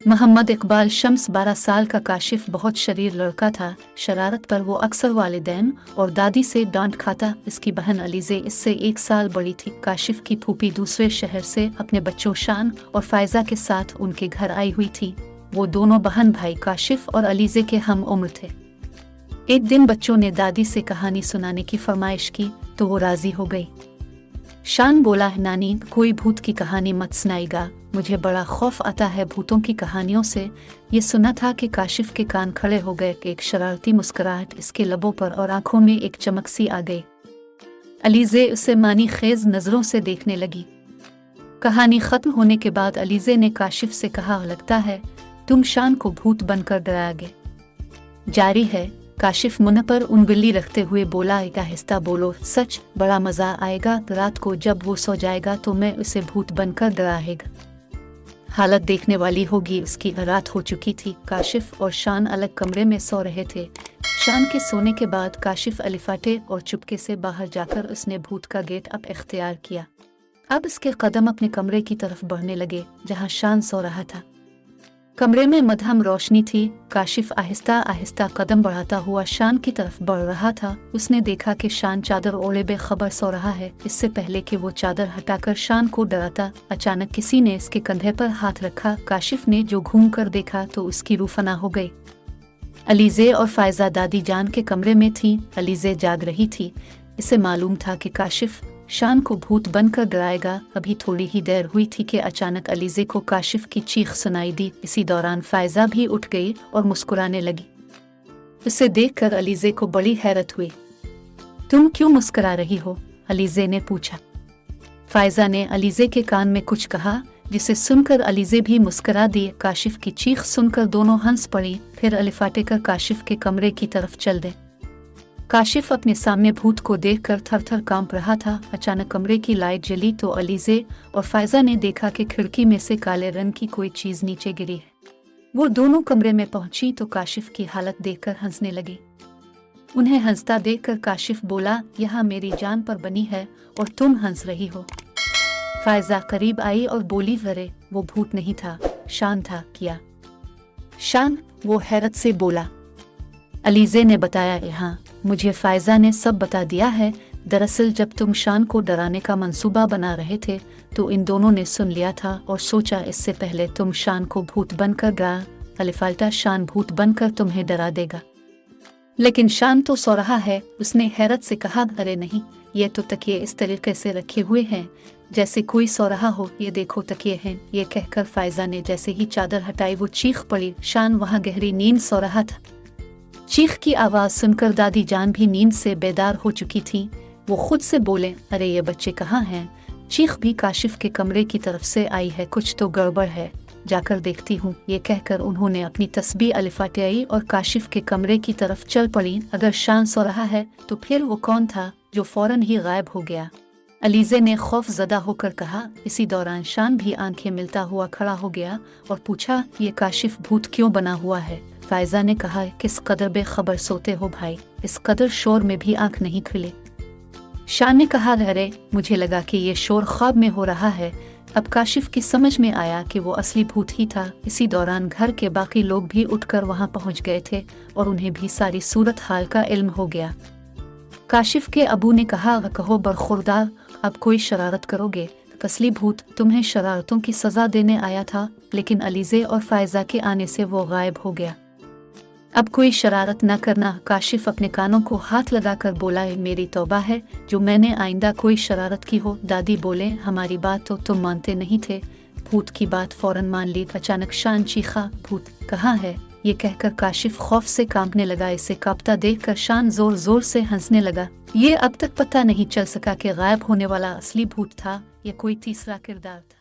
मोहम्मद इकबाल शम्स 12 साल का काशिफ बहुत शरीर लड़का था। शरारत पर वो अक्सर वालिदैन और दादी से डांट खाता। इसकी बहन अलीज़े इससे 1 साल बड़ी थी। काशिफ की फूफी दूसरे शहर से अपने बच्चों शान और फायजा के साथ उनके घर आई हुई थी। वो दोनों बहन भाई काशिफ और अलीज़े के हम उम्र थे। एक दिन बच्चों ने दादी से कहानी सुनाने की फरमाइश की तो वो राजी हो गई। शान बोला, नानी कोई भूत की कहानी मत सुनाएगा, मुझे बड़ा खौफ आता है भूतों की कहानियों से। ये सुना था कि काशिफ के कान खड़े हो गए कि एक शरारती मुस्कुराहट इसके लबों पर और आंखों में एक चमक सी आ गई। अलीज़े उसे मानी खेज नजरों से देखने लगी। कहानी खत्म होने के बाद अलीज़े ने काशिफ से कहा, लगता है तुम शान को भूत बनकर डराओगे। जारी है। काशिफ मुंह पर उंगली रखते हुए बोला, एक आहिस्ता बोलो, सच बड़ा मजा आएगा। रात को जब वो सो जाएगा तो मैं उसे भूत बनकर डराएगा। हालत देखने वाली होगी। उसकी रात हो चुकी थी। काशिफ और शान अलग कमरे में सो रहे थे। शान के सोने के बाद काशिफ अलिफाटे और चुपके से बाहर जाकर उसने भूत का गेट अप इख्तियार किया। अब उसके कदम अपने कमरे की तरफ बढ़ने लगे जहां शान सो रहा था। कमरे में मध्यम रोशनी थी। काशिफ आहिस्ता आहिस्ता कदम बढ़ाता हुआ शान की तरफ बढ़ रहा था। उसने देखा कि शान चादर ओढ़े बेखबर सो रहा है। इससे पहले कि वो चादर हटाकर शान को डराता, अचानक किसी ने इसके कंधे पर हाथ रखा। काशिफ ने जो घूम कर देखा तो उसकी रूह फना हो गई। अलीज़े और फायजा दादी जान के कमरे में थी। अलीज़े जाग रही थी। इसे मालूम था कि काशिफ शान को भूत बनकर डराएगा। अभी थोड़ी ही देर हुई थी कि अचानक अलीज़े को काशिफ की चीख सुनाई दी। इसी दौरान फायजा भी उठ गई और मुस्कुराने लगी। उसे देखकर अलीज़े को बड़ी हैरत हुई। तुम क्यों मुस्कुरा रही हो? अलीज़े ने पूछा। फायजा ने अलीज़े के कान में कुछ कहा जिसे सुनकर अलीज़े भी मुस्कुरा दी। काशिफ की चीख सुनकर दोनों हंस पड़ी। फिर अलिफाटे कर काशिफ के कमरे की तरफ चल दे। काशिफ अपने सामने भूत को देखकर थर-थर कांप रहा था। अचानक कमरे की लाइट जली तो अलीज़े और फायजा ने देखा कि खिड़की में से काले रंग की कोई चीज नीचे गिरी है। वो दोनों कमरे में पहुंची तो काशिफ की हालत देखकर हंसने लगी। उन्हें हंसता देखकर काशिफ बोला, यहाँ मेरी जान पर बनी है और तुम हंस रही हो। फायजा करीब आई और बोली, वरे वो भूत नहीं था, शान था। क्या शान? वो हैरत से बोला। अलीज़े ने बताया, हाँ मुझे फायजा ने सब बता दिया है। दरअसल जब तुम शान को डराने का मंसूबा बना रहे थे तो इन दोनों ने सुन लिया था और सोचा इससे पहले तुम शान को भूत बनकर डरा अलिफाल्टा शान भूत बनकर तुम्हें डरा देगा। लेकिन शान तो सो रहा है। उसने हैरत से कहा, अरे नहीं, ये तो तकिए इस तरीके से रखे हुए हैं जैसे कोई सो रहा हो। ये देखो तकिए हैं। ये कहकर फायजा ने जैसे ही चादर हटाई वो चीख पड़ी। शान वहाँ गहरी नींद सो रहा था। चीख की आवाज सुनकर दादी जान भी नींद से बेदार हो चुकी थी। वो खुद से बोले, अरे ये बच्चे कहाँ हैं? चीख भी काशिफ के कमरे की तरफ से आई है। कुछ तो गड़बड़ है, जाकर देखती हूँ। ये कहकर उन्होंने अपनी तस्बीह अलिफाटे और काशिफ के कमरे की तरफ चल पड़ी। अगर शान सो रहा है तो फिर वो कौन था जो फौरन ही गायब हो गया? अलीज़े ने खौफ ज़दा होकर कहा। इसी दौरान शान भी आंखें मिलता हुआ खड़ा हो गया और पूछा, ये काशिफ भूत क्यों बना हुआ है? फायजा ने कहा, किस कदर बेखबर सोते हो भाई, इस कदर शोर में भी आंख नहीं खुले। शान ने कहा, अरे मुझे लगा कि ये शोर ख्वाब में हो रहा है। अब काशिफ की समझ में आया कि वो असली भूत ही था। इसी दौरान घर के बाकी लोग भी उठकर वहां पहुंच गए थे और उन्हें भी सारी सूरत हाल का इल्म हो गया। काशिफ के अबू ने कहा, कहो बरखुरदार, अब कोई शरारत करोगे? असली भूत तुम्हें शरारतों की सजा देने आया था। लेकिन अलीज़े और फायजा के आने से वो गायब हो गया। अब कोई शरारत न करना। काशिफ अपने कानों को हाथ लगाकर बोला, मेरी तौबा है जो मैंने आइंदा कोई शरारत की हो। दादी बोले, हमारी बात तो तुम मानते नहीं थे। भूत की बात फौरन मान ली। अचानक शान चीखा, भूत कहाँ है? ये कहकर काशिफ खौफ से कांपने लगा। इसे कांपता देखकर शान जोर जोर से हंसने लगा। ये अब तक पता नहीं चल सका कि गायब होने वाला असली भूत था या कोई तीसरा किरदार था।